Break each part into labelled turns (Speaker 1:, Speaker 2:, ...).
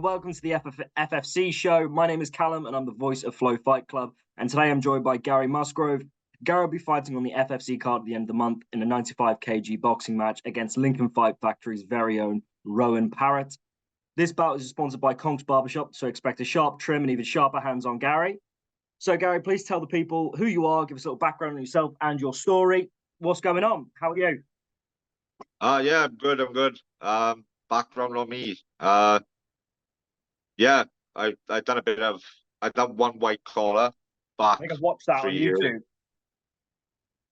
Speaker 1: welcome to the FFC show. My name is Calum and I'm the voice of Flow Fight Club. And today I'm joined by Gary Musgrove. Gary will be fighting on the FFC card at the end of the month in a 95 kg boxing match against Lincoln Fight Factory's very own Rohan Parrett. This bout is sponsored by Conk's Barbershop, so expect a sharp trim and even sharper hands on Gary. So Gary, please tell the people who you are, give us a little background on yourself and your story. What's going on? How are you?
Speaker 2: Yeah, I'm good. Background on me. I've done one white collar back
Speaker 1: I think I've watched that on
Speaker 2: 3 years.
Speaker 1: YouTube.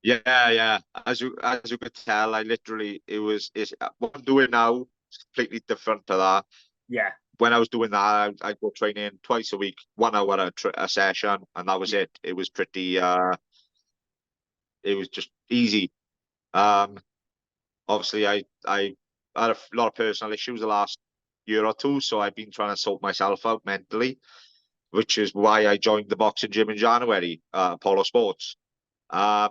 Speaker 2: Yeah. As you could tell, what I'm doing now is completely different to that.
Speaker 1: Yeah.
Speaker 2: When I was doing that, I'd go training twice a week, 1 hour a session, and that was it. It was pretty. It was just easy. Obviously, I had a lot of personal issues the last year or two, so I've been trying to sort myself out mentally, which is why I joined the boxing gym in January, Apollo Sports. I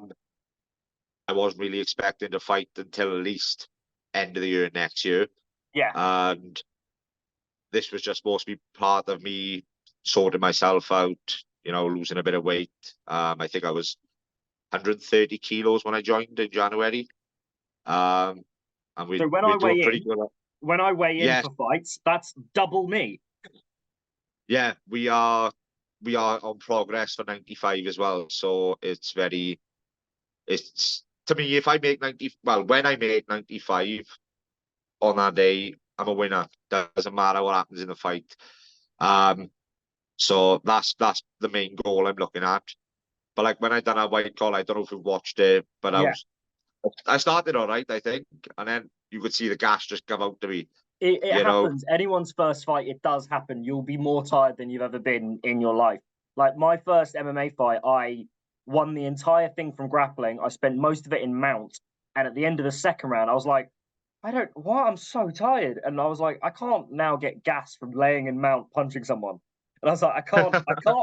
Speaker 2: wasn't really expecting to fight until at least end of the year next year.
Speaker 1: Yeah.
Speaker 2: And this was just supposed to be part of me sorting myself out, losing a bit of weight. I think I was 130 kilos when I joined in January. And
Speaker 1: so when I weigh in for fights, that's double me.
Speaker 2: Yeah, we are on progress for 95 as well. So it's to me, if I make 90, well, when I make 95 on that day, I'm a winner. Doesn't matter what happens in the fight. So that's the main goal I'm looking at. But like when I done a white collar, I don't know if you've watched it, but I started all right, I think, and then you could see the gas just come out to me.
Speaker 1: It happens. Anyone's first fight, it does happen. You'll be more tired than you've ever been in your life. Like my first MMA fight, I won the entire thing from grappling. I spent most of it in mount. And at the end of the second round, I was like, I'm so tired. And I was like, I can't now get gas from laying in mount punching someone. And I was like, I can't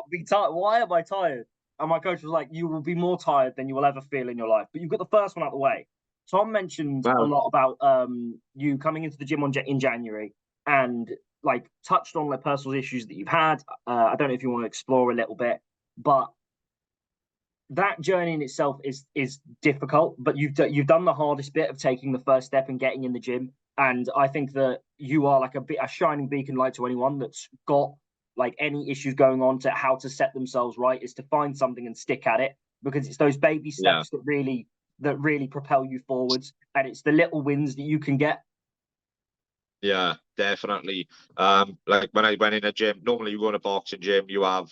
Speaker 1: be tired. Why am I tired? And my coach was like, you will be more tired than you will ever feel in your life. But you've got the first one out of the way. Tom mentioned a lot about you coming into the gym in January and like touched on the personal issues that you've had. I don't know if you want to explore a little bit, but that journey in itself is difficult. But you've done the hardest bit of taking the first step and getting in the gym. And I think that you are like a shining beacon light to anyone that's got like any issues going on to how to set themselves right, is to find something and stick at it, because it's those baby steps that really propel you forwards, and it's the little wins that you can get.
Speaker 2: Yeah, definitely. Like when I went in a gym, normally you go in a boxing gym, you have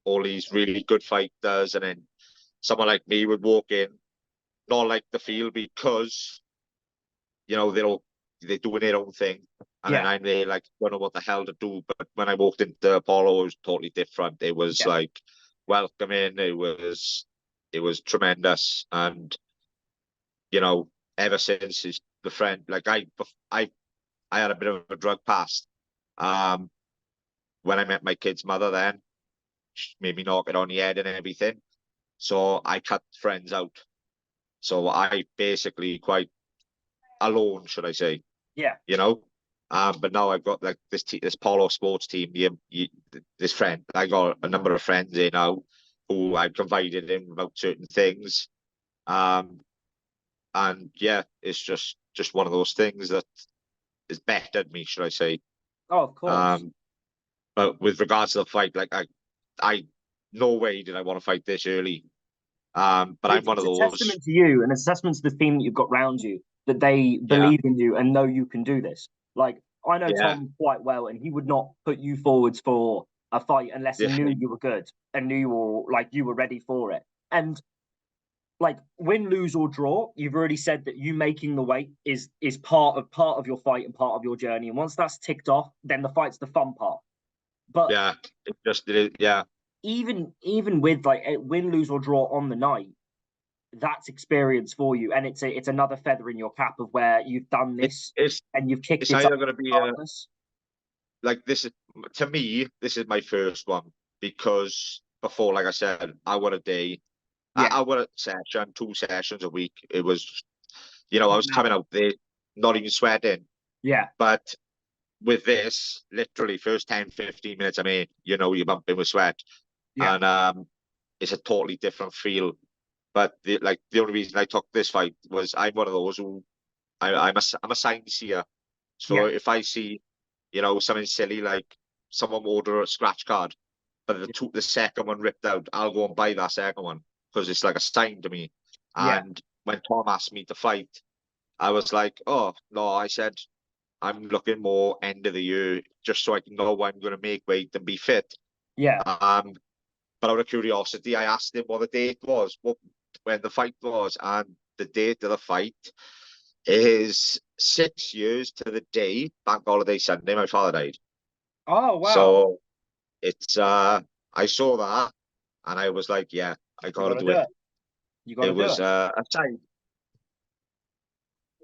Speaker 2: all these really good fighters, and then someone like me would walk in, not like the field, because they're doing their own thing, and then I'm there like, don't know what the hell to do. But when I walked into Apollo, it was totally different. It was like welcoming. It was tremendous. And ever since the friend, like I had a bit of a drug past. When I met my kid's mother, then she made me knock it on the head and everything. So I cut friends out. So I basically quite alone, should I say?
Speaker 1: Yeah.
Speaker 2: But now I've got like this Polo Sports team. This friend, I got a number of friends here now who I've confided in about certain things. And yeah, it's just one of those things that is bettered me, should I say?
Speaker 1: Oh, of course.
Speaker 2: But with regards to the fight, like I no way did I want to fight this early. But I'm one of those.
Speaker 1: It's a testament to you, and it's a testament to the team that you've got around you, that they believe in you and know you can do this. Like I know Tom quite well, and he would not put you forwards for a fight unless he knew you were good and knew you were ready for it. And like win, lose or draw, you've already said that you making the weight is part of your fight and part of your journey. And once that's ticked off, then the fight's the fun part. But even with like a win, lose or draw on the night, that's experience for you, and it's another feather in your cap of where you've done this and you've kicked. It's
Speaker 2: either going to be like this is, to me, this is my first one, because before, like I said, I won a day. I won a session, 2 sessions a week. It was, I was coming out there not even sweating.
Speaker 1: Yeah.
Speaker 2: But with this, literally first 10, 15 minutes, I mean, you know, you're bumping with sweat,
Speaker 1: Yeah.
Speaker 2: and it's a totally different feel. But the only reason I took this fight was I'm one of those who I'm a sign seer. So if I see, you know, something silly like someone order a scratch card, but the second one ripped out, I'll go and buy that second one because it's like a sign to me.
Speaker 1: Yeah.
Speaker 2: And when Tom asked me to fight, I was like, oh no, I said I'm looking more end of the year just so I can know when I'm going to make weight and be fit.
Speaker 1: Yeah.
Speaker 2: But out of curiosity, I asked him what the date was, when the fight was, and the date of the fight is 6 years to the day, Bank Holiday Sunday, my father died.
Speaker 1: Oh, wow.
Speaker 2: So it's I saw that and I was like, yeah, I gotta do it.
Speaker 1: You gotta
Speaker 2: It
Speaker 1: do
Speaker 2: was
Speaker 1: it.
Speaker 2: a sign.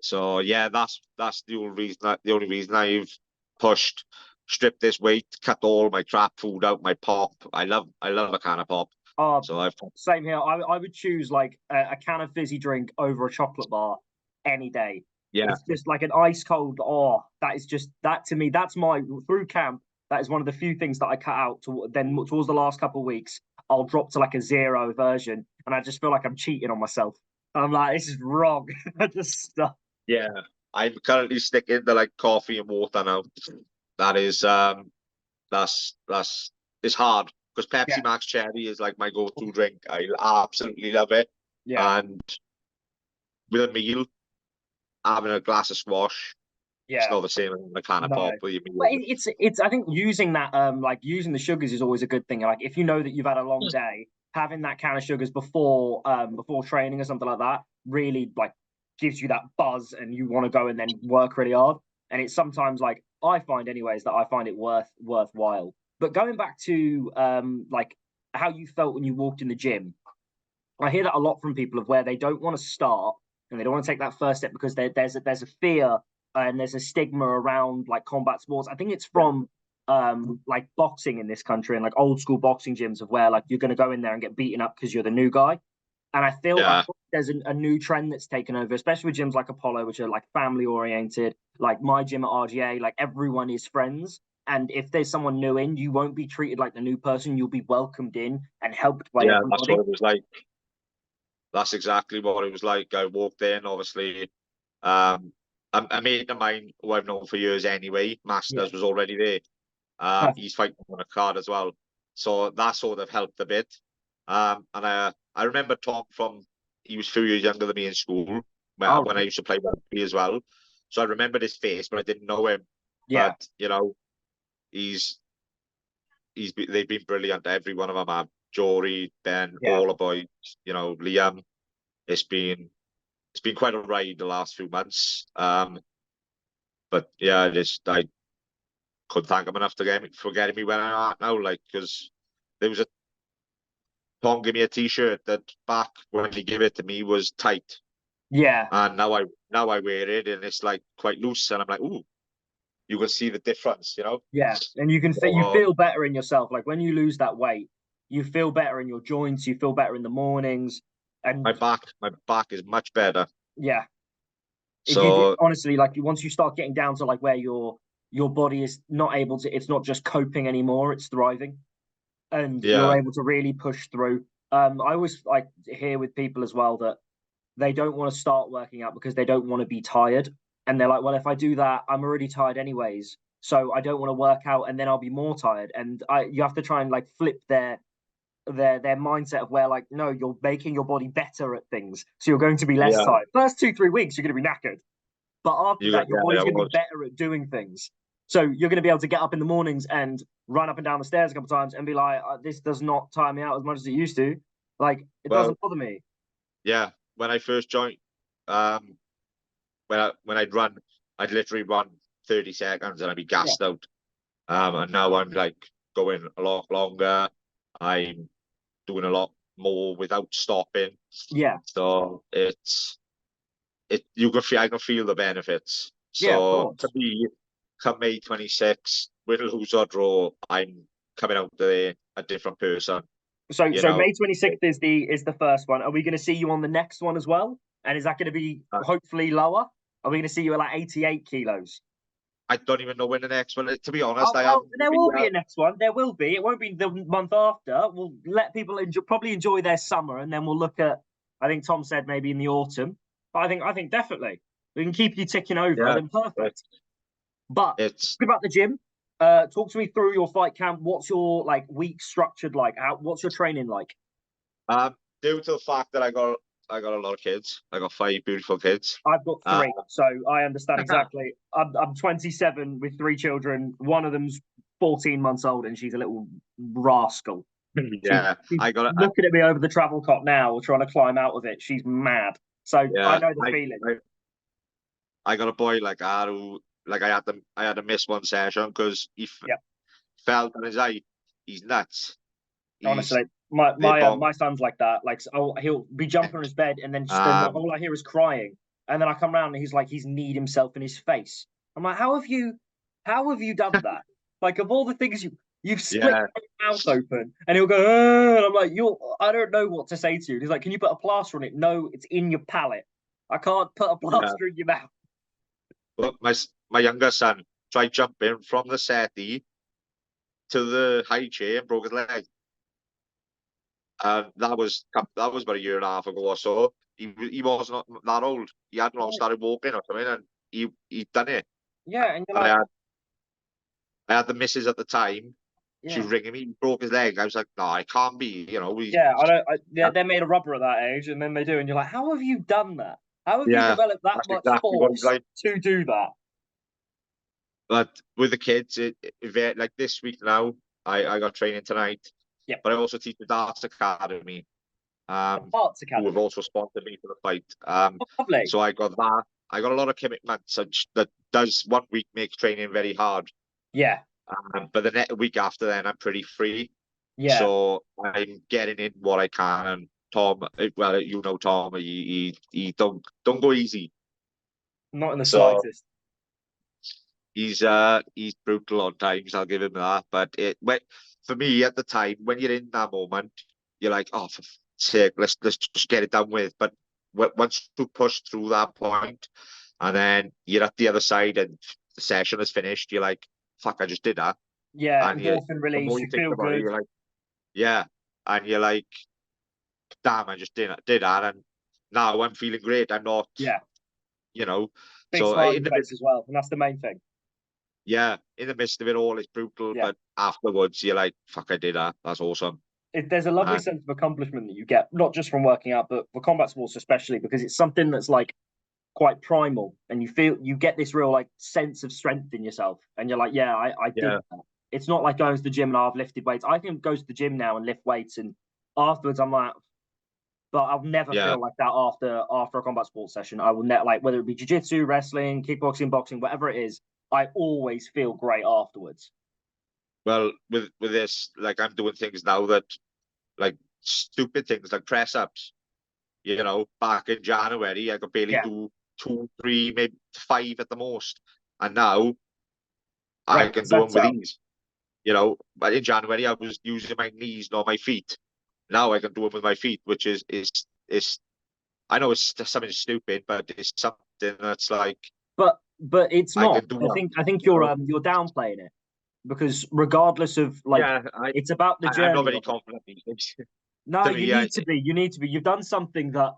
Speaker 2: So yeah, that's the only reason I've pushed, stripped this weight, cut all my crap food out, my pop. I love a can of pop.
Speaker 1: Oh,
Speaker 2: So I've
Speaker 1: same here. I would choose like a can of fizzy drink over a chocolate bar any day.
Speaker 2: yeah.
Speaker 1: It's just like an ice cold. Oh, that is just that to me. That's my through camp. That is one of the few things that I cut out. Then towards the last couple of weeks, I'll drop to like a zero version, and I just feel like I'm cheating on myself. I'm like, this is wrong. I just stop.
Speaker 2: Yeah. I'm currently sticking to like coffee and water now. That is that's it's hard because
Speaker 1: Yeah,
Speaker 2: Pepsi Max Cherry is like my go-to drink. I absolutely love it.
Speaker 1: yeah,
Speaker 2: And with a meal, having a glass of squash, it's
Speaker 1: yeah.
Speaker 2: not the same as a can of
Speaker 1: No,
Speaker 2: pop with your
Speaker 1: but
Speaker 2: meal.
Speaker 1: it's. I think using that like using the sugars is always a good thing. Like if you know that you've had a long day, having that can of sugars before training or something like that really like gives you that buzz and you want to go and then work really hard. And it's sometimes like I find anyways that I find it worthwhile. But going back to like how you felt when you walked in the gym, I hear that a lot from people of where they don't want to start and they don't want to take that first step because there's a fear and there's a stigma around like combat sports. I think it's from like boxing in this country and like old school boxing gyms of where like you're going to go in there and get beaten up because you're the new guy. And I
Speaker 2: Yeah,
Speaker 1: feel there's a new trend that's taken over, especially with gyms like Apollo, which are like family oriented. Like my gym at RGA, like everyone is friends. And if there's someone new in, you won't be treated like the new person. You'll be welcomed in and helped by
Speaker 2: yeah, that's
Speaker 1: everybody.
Speaker 2: what it was like. That's exactly what it was like. I walked in, obviously. A mate of mine who I've known for years anyway,
Speaker 1: Yeah.
Speaker 2: Masters was already there.
Speaker 1: Perfect.
Speaker 2: He's fighting on a card as well. So that sort of helped a bit. And I remember Tom he was a few years younger than me in school
Speaker 1: Oh,
Speaker 2: when I used to play rugby as well. So I remembered his face, but I didn't know him.
Speaker 1: yeah,
Speaker 2: But, you know, they've been brilliant. Every one of them have. Jory, Ben,
Speaker 1: yeah,
Speaker 2: all the boys, you know, Liam. It's been quite a ride the last few months. But yeah, I couldn't thank him enough for getting me where I'm at now. Like, because there was a Tom gave me a T-shirt that back when he gave it to me was tight,
Speaker 1: yeah,
Speaker 2: and now I wear it and it's like quite loose, and I'm like, ooh, you can see the difference, you know.
Speaker 1: yeah. And you
Speaker 2: So
Speaker 1: feel better in yourself. Like when you lose that weight, you feel better in your joints. You feel better in the mornings, and
Speaker 2: my back is much better.
Speaker 1: yeah,
Speaker 2: So
Speaker 1: honestly like once you start getting down to like where your body is not able to. It's not just coping anymore. It's thriving, and you're
Speaker 2: yeah,
Speaker 1: able to really push through. I always like hear with people as well that they don't want to start working out because they don't want to be tired. And they're like, well, if I do that, I'm already tired anyways. So I don't want to work out and then I'll be more tired. And you have to try and like flip their mindset of where like, no, you're making your body better at things. So you're going to be less
Speaker 2: yeah,
Speaker 1: tired. First 2, 3 weeks, you're going to be knackered. But after that, your
Speaker 2: yeah,
Speaker 1: body's
Speaker 2: I
Speaker 1: going to be
Speaker 2: was,
Speaker 1: better at doing things. So you're going to be able to get up in the mornings and run up and down the stairs a couple of times and be like, this does not tire me out as much as it used to. Like, it
Speaker 2: well,
Speaker 1: doesn't bother me.
Speaker 2: yeah. When I first joined, um, when I'd run, I'd literally run 30 seconds and I'd be
Speaker 1: Yeah.
Speaker 2: gassed out. And now I'm like going a lot longer. I'm doing a lot more without stopping.
Speaker 1: Yeah.
Speaker 2: So I can feel the benefits.
Speaker 1: Yeah, of
Speaker 2: So to
Speaker 1: course.
Speaker 2: me, come May 26th, win, lose or draw, I'm coming out there a different person. You
Speaker 1: So
Speaker 2: know,
Speaker 1: May 26th is the first one. Are we going to see you on the next one as well? And is that going to be
Speaker 2: Uh,
Speaker 1: hopefully lower? Are we going to see you at like 88 kilos?
Speaker 2: I don't even know when the next one is. To be honest,
Speaker 1: Oh,
Speaker 2: I
Speaker 1: well,
Speaker 2: haven't
Speaker 1: there
Speaker 2: really,
Speaker 1: will be a next one. There will be. It won't be the month after. We'll let people probably enjoy their summer, and then we'll look at. I think Tom said maybe in the autumn, but I think definitely we can keep you ticking over.
Speaker 2: yeah,
Speaker 1: Then perfect. But
Speaker 2: it's
Speaker 1: about the gym. Talk to me through your fight camp. What's your like week structured like? What's your training like?
Speaker 2: um due to the fact that I got a lot of kids. I got 5 beautiful kids.
Speaker 1: I've got
Speaker 2: Uh,
Speaker 1: three, so I understand exactly. I'm 27 with three children. One of them's 14 months old, and she's a little rascal.
Speaker 2: yeah,
Speaker 1: She's
Speaker 2: I got
Speaker 1: looking at me over the travel cot now, trying to climb out of it. She's mad. So I
Speaker 2: yeah,
Speaker 1: know the feeling.
Speaker 2: I got a boy like that who like I had to miss one session because
Speaker 1: Yeah,
Speaker 2: felt on his eye. He's nuts. He's
Speaker 1: honestly, my
Speaker 2: they
Speaker 1: my uh,
Speaker 2: bomb.
Speaker 1: my son's like that. Like, oh, he'll be jumping on his bed, and then
Speaker 2: Um,
Speaker 1: all I hear is crying. And then I come around, and he's kneed himself in his face. I'm like, how have you done that? Like, of all the things you've split
Speaker 2: yeah,
Speaker 1: your mouth open, and he'll go, "Ugh," and I'm like, I don't know what to say to you. And he's like, can you put a plaster on it? No, it's in your palate. I can't put a
Speaker 2: yeah.
Speaker 1: plaster in your mouth.
Speaker 2: But my younger son tried jumping from the settee to the high chair and broke his leg. And that was about a year and a half ago or so. He was not that old. He hadn't long started walking or something, and he'd done it.
Speaker 1: Yeah, and you're
Speaker 2: And
Speaker 1: like,
Speaker 2: I had the missus at the time. She
Speaker 1: yeah.
Speaker 2: was ringing me. He broke his leg. I was like, no, I can't be.
Speaker 1: Yeah, I don't. They're made of rubber at that age, and then they do, and you're like, how have you done that? How have you
Speaker 2: Yeah,
Speaker 1: developed that
Speaker 2: that's
Speaker 1: much
Speaker 2: exactly what he's
Speaker 1: force
Speaker 2: like.
Speaker 1: to do that?
Speaker 2: But with the kids, like this week now, I got training tonight,
Speaker 1: Yep,
Speaker 2: but I also teach the darts academy,
Speaker 1: a parts
Speaker 2: who have
Speaker 1: academy.
Speaker 2: also sponsored me for the fight.
Speaker 1: Oh, lovely.
Speaker 2: So I got that. I got a lot of commitments, and that does one week make training very hard.
Speaker 1: Yeah,
Speaker 2: But the next week after, then I'm pretty free.
Speaker 1: yeah,
Speaker 2: So I'm getting in what I can. And Tom, well, Tom, he don't go easy.
Speaker 1: not in the
Speaker 2: So
Speaker 1: slightest.
Speaker 2: he's brutal on times. I'll give him that. But for me at the time, when you're in that moment, you're like, oh, for fuck's sake, let's just get it done with. But once you push through that point, and then you're at the other side, and the session is finished, you're like, fuck, I just did that.
Speaker 1: Yeah,
Speaker 2: And
Speaker 1: endorphin
Speaker 2: the
Speaker 1: release.
Speaker 2: more
Speaker 1: You
Speaker 2: you think
Speaker 1: feel
Speaker 2: about it,
Speaker 1: good.
Speaker 2: you're like, yeah. And you're like, damn, I just did that. And now I'm feeling great. I'm not,
Speaker 1: Yeah,
Speaker 2: you know.
Speaker 1: big
Speaker 2: So
Speaker 1: smile on your face as well, and that's the main thing.
Speaker 2: yeah, in the midst of it all, it's brutal.
Speaker 1: Yeah,
Speaker 2: But afterwards, you're like, fuck, I did that. That's awesome.
Speaker 1: there's a lovely
Speaker 2: And
Speaker 1: sense of accomplishment that you get, not just from working out, but for combat sports especially, because it's something that's like quite primal, and you get this real like sense of strength in yourself, and you're like, yeah, I did
Speaker 2: yeah,
Speaker 1: that. It's not like going to the gym and I've lifted weights. I can go to the gym now and lift weights, and afterwards I'm like, but I'll never
Speaker 2: yeah.
Speaker 1: feel like that after a combat sports session. I will never, like, whether it be jiu-jitsu, wrestling, kickboxing, boxing, whatever it is. I always feel great afterwards.
Speaker 2: Well, with this, like I'm doing things now that like stupid things like press ups. Back in January, I could barely
Speaker 1: Yeah,
Speaker 2: do two, three, maybe five at the most, and now I
Speaker 1: great
Speaker 2: can do them with
Speaker 1: setup.
Speaker 2: ease. But in January I was using my knees, not my feet. Now I can do them with my feet, which is I know it's just something stupid, but it's something that's like
Speaker 1: But it's
Speaker 2: I
Speaker 1: not.
Speaker 2: can do
Speaker 1: I
Speaker 2: that.
Speaker 1: think I think
Speaker 2: You know?
Speaker 1: you're downplaying it, because regardless of like,
Speaker 2: Yeah,
Speaker 1: it's about the
Speaker 2: I'm not
Speaker 1: journey
Speaker 2: very
Speaker 1: of it.
Speaker 2: confident these days.
Speaker 1: No,
Speaker 2: To
Speaker 1: you
Speaker 2: me,
Speaker 1: need to be. You need to be. You've done something that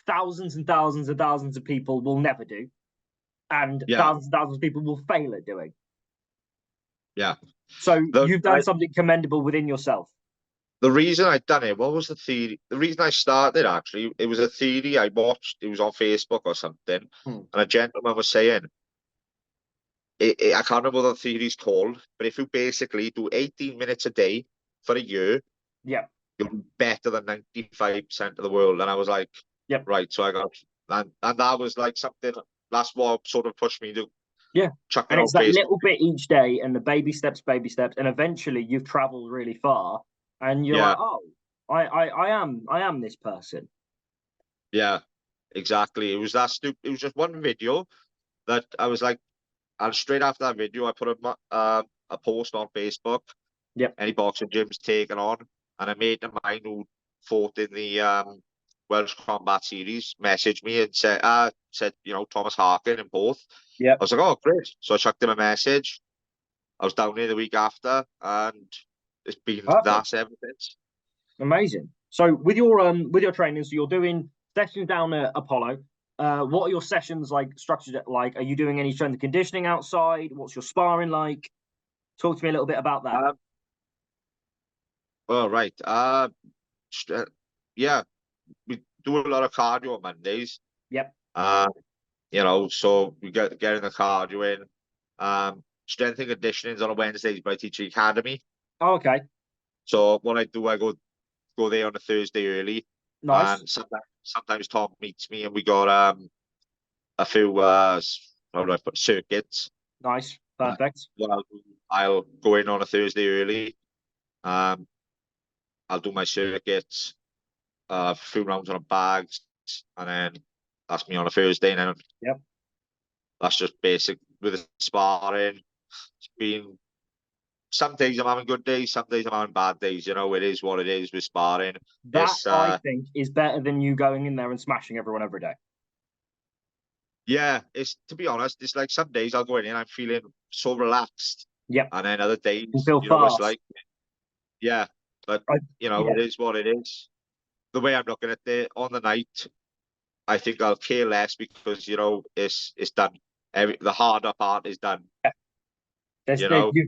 Speaker 1: thousands and thousands and thousands of people will never do, and
Speaker 2: yeah,
Speaker 1: thousands of people will fail at doing.
Speaker 2: yeah.
Speaker 1: So
Speaker 2: The
Speaker 1: you've done
Speaker 2: I,
Speaker 1: something commendable within yourself.
Speaker 2: the reason I done it, what was the theory? The reason I started actually, it was a theory I watched. It was on Facebook or something,
Speaker 1: Hmm.
Speaker 2: and a gentleman was saying, I can't remember what the theory's called, but if you basically do 18 minutes a day for a year,
Speaker 1: Yeah.
Speaker 2: you'll be better than 95% of the world. And I was like,
Speaker 1: Yep.
Speaker 2: right, so I got, and that was like something, that's what sort of pushed me to
Speaker 1: Yeah.
Speaker 2: chuck it
Speaker 1: And
Speaker 2: on
Speaker 1: it's that
Speaker 2: Facebook.
Speaker 1: little bit each day, and the baby steps, and eventually you've traveled really far, and you're
Speaker 2: Yeah,
Speaker 1: like, oh, I am this person.
Speaker 2: yeah, exactly. It was that stupid. It was just one video that I was like, and straight after that video, I put a post on Facebook.
Speaker 1: Yep.
Speaker 2: Any boxing gyms taken on, and a mate of mine who fought in the Welsh Combat Series messaged me and said, Thomas Harkin in both.
Speaker 1: Yeah.
Speaker 2: I was like, oh, great. So I chucked him a message. I was down there the week after, and it's been that ever since.
Speaker 1: Amazing. So with your training, so you're doing sessions down at Apollo. What are your sessions like structured like? Are you doing any strength and conditioning outside? What's your sparring like? Talk to me a little bit about that.
Speaker 2: Well, right. Yeah, we do a lot of cardio on Mondays.
Speaker 1: Yep.
Speaker 2: You know, so we getting the cardio in. Strength and conditioning on a Wednesdays by Teaching Academy.
Speaker 1: Oh, okay.
Speaker 2: So what I do, I go there on a Thursday early.
Speaker 1: Nice.
Speaker 2: And sometimes Tom meets me, and we got a few how do I put circuits.
Speaker 1: Nice. Perfect.
Speaker 2: What I'll go in on a Thursday early. I'll do my circuits, a few rounds on a bags, and then that's me on a Thursday. And then
Speaker 1: yep,
Speaker 2: that's just basic with the sparring. It's been some days I'm having good days, some days I'm having bad days. You know, it is what it is with sparring.
Speaker 1: That I think is better than you going in there and smashing everyone every day.
Speaker 2: Yeah, it's to be honest, it's like some days I'll go in and I'm feeling so relaxed.
Speaker 1: Yep.
Speaker 2: And then other days,
Speaker 1: you feel fast.
Speaker 2: It's like, yeah, but it is what it is. The way I'm looking at it on the night, I think I'll care less because it's done. The harder part is done.
Speaker 1: Yeah.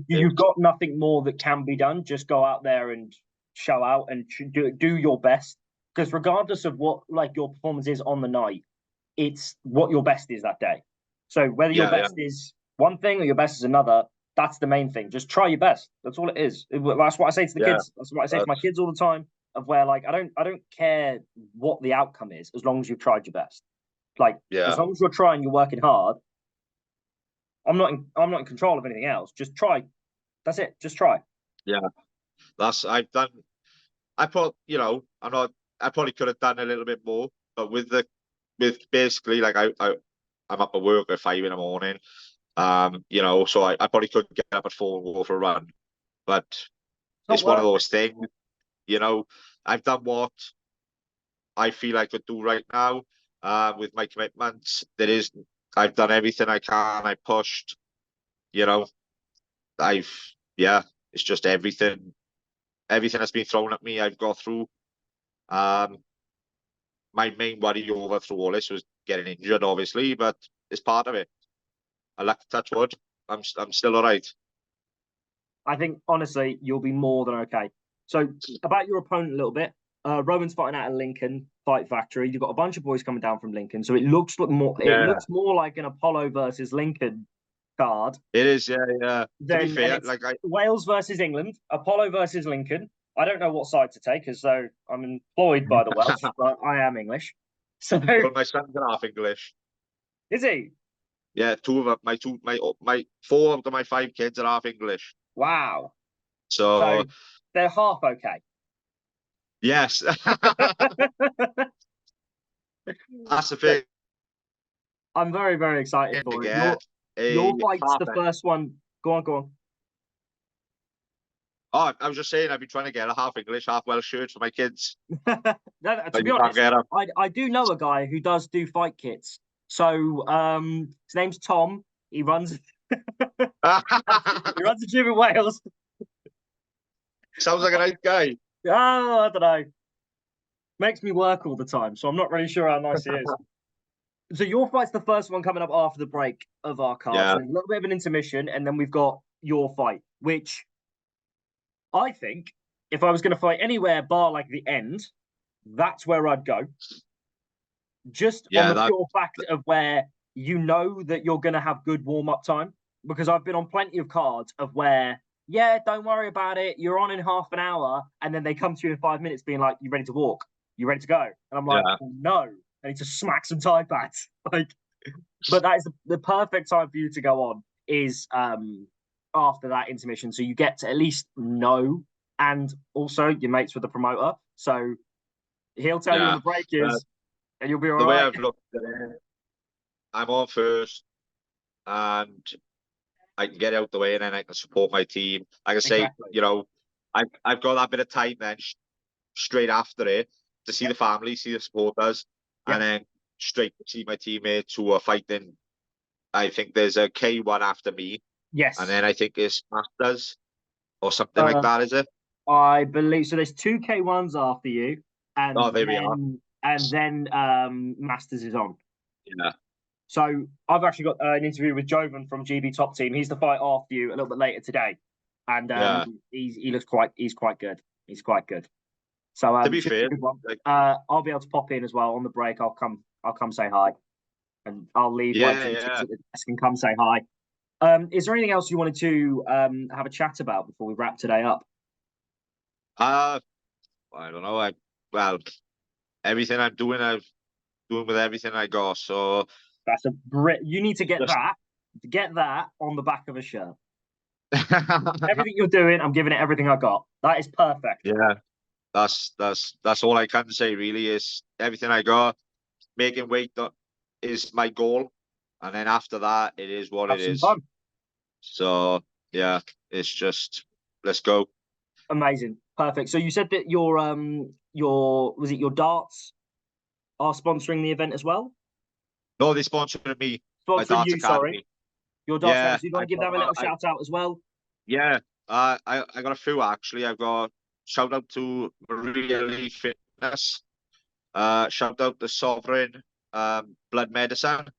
Speaker 1: You've got nothing more that can be done. Just go out there and show out and do your best. Because regardless of what like your performance is on the night, it's what your best is that day. So whether your best is one thing or your best is another, that's the main thing. Just try your best. That's all it is. That's what I say to the kids. That's what I say to my kids all the time. Of where like I don't care what the outcome is as long as you've tried your best. Like as long as you're trying, you're working hard. I'm not in control of anything else. Just try. That's it. Just try.
Speaker 2: Yeah, I've done. I probably could have done a little bit more, but with basically like I'm up at work at 5 in the morning. So I probably could get up at 4 and go for a run, but it's one of those things. I've done what I feel I could do right now. With my commitments, I've done everything I can. I pushed. It's just everything that's been thrown at me, I've got through. My main worry over through all this was getting injured, obviously, but it's part of it. I like to touch wood. I'm still all right.
Speaker 1: I think honestly, you'll be more than okay. So about your opponent a little bit. Rowan's fighting out of Lincoln Fight Factory. You've got a bunch of boys coming down from Lincoln, so it looks more like an Apollo versus Lincoln card.
Speaker 2: It is, yeah. To be fair,
Speaker 1: Wales versus England, Apollo versus Lincoln. I don't know what side to take, as though I'm employed by the Welsh, but I am English. So
Speaker 2: well, my son's half English.
Speaker 1: Is he?
Speaker 2: Yeah, my 4 of my 5 kids are half English.
Speaker 1: Wow.
Speaker 2: So
Speaker 1: they're half okay.
Speaker 2: Yes. That's the thing.
Speaker 1: I'm very, very excited for it. Your fight's the first one. Go on.
Speaker 2: Oh, I was just saying, I've been trying to get a half English, half Welsh shirt for my kids.
Speaker 1: To be honest, I do know a guy who does do fight kits. So his name's Tom. He runs he runs a gym in Wales.
Speaker 2: Sounds like a nice guy.
Speaker 1: Oh, I don't know. Makes me work all the time, so I'm not really sure how nice he is. So your fight's the first one coming up after the break of our card. Yeah. So a little bit of an intermission, and then we've got your fight, which I think if I was going to fight anywhere bar like the end, that's where I'd go. Just on the pure fact of where you know that you're going to have good warm-up time. Because I've been on plenty of cards of where, don't worry about it. You're on in half an hour. And then they come to you in 5 minutes being like, you ready to walk? You ready to go? And I'm like, no. I need to smack some Thai pads. But that is the perfect time for you to go on is after that intermission. So you get to at least know, and also your mates with the promoter. So he'll tell you when the break is, and you'll be all right.
Speaker 2: The way I've looked at it, I'm on first, and I can get out the way, and then I can support my team. Like I say, I've got that bit of time then straight after it to see the family, see the supporters, and then straight to see my teammates who are fighting I think there's a K1 after me,
Speaker 1: Yes.
Speaker 2: and then I think it's Masters or something like that. Is it?
Speaker 1: I believe so. There's two K1s after you, and
Speaker 2: there we are.
Speaker 1: then Masters is on.
Speaker 2: Yeah.
Speaker 1: So I've actually got an interview with Jovan from GB Top Team. He's the fight after you a little bit later today, and he's quite good. He's quite good. So
Speaker 2: to be fair,
Speaker 1: like, I'll be able to pop in as well on the break. I'll come say hi, and I'll leave my duties at the desk and come say hi. Is there anything else you wanted to have a chat about before we wrap today up?
Speaker 2: I don't know. Everything I'm doing with everything I got. So
Speaker 1: that's you need to get that on the back of a shirt. Everything you're doing, I'm giving it everything I got. That is perfect.
Speaker 2: Yeah, that's all I can say. Really, is everything I got. Making weight is my goal, and then after that, it is what it is.
Speaker 1: Fun.
Speaker 2: So yeah, it's just let's go.
Speaker 1: Amazing, perfect. So you said that your darts are sponsoring the event as well?
Speaker 2: No, they sponsored me.
Speaker 1: Sponsoring you, sorry. Your darts. Yeah, so you want to give them a little shout out as well?
Speaker 2: Yeah, I got a few actually. I've got shout out to Maria Lee Fitness. Shout out to Sovereign Blood Medicine.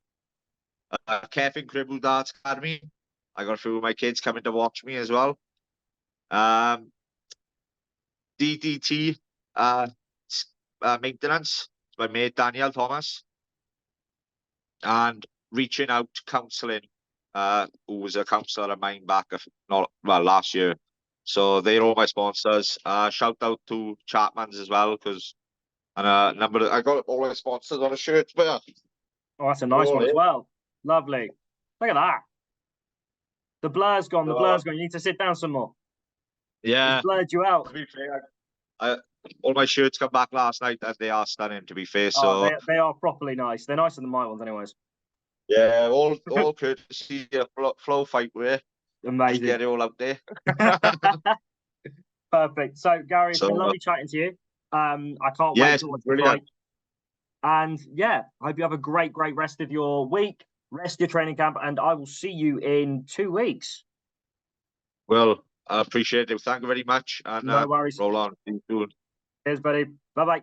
Speaker 2: Kevin Cribble Darts Academy. I got a few of my kids coming to watch me as well. DDT maintenance. It's my mate Daniel Thomas. And Reaching Out Counselling, who was a counsellor of mine back last year. So they're all my sponsors. Shout out to Chapman's as well, because I got all my sponsors on a shirt. But yeah.
Speaker 1: Oh, that's a nice one as well. Lovely. Look at that. The blur's gone. The blur's gone. You need to sit down some more.
Speaker 2: Yeah.
Speaker 1: It's blurred you out.
Speaker 2: To be fair, all my shirts come back last night, and they are stunning, to be fair. So
Speaker 1: they are properly nice. They're nicer than my ones, anyways.
Speaker 2: Yeah, all courtesy of Flow Fight Wear.
Speaker 1: Amazing.
Speaker 2: Just get it all out there.
Speaker 1: Perfect. So, Gary, it's been lovely chatting to you. I can't wait to watch the fight. And yeah, I hope you have a great rest of your week, rest of your training camp, and I will see you in 2 weeks.
Speaker 2: Well, I appreciate it. Thank you very much. And
Speaker 1: no worries.
Speaker 2: Roll on. See you soon.
Speaker 1: Cheers, buddy. Bye-bye.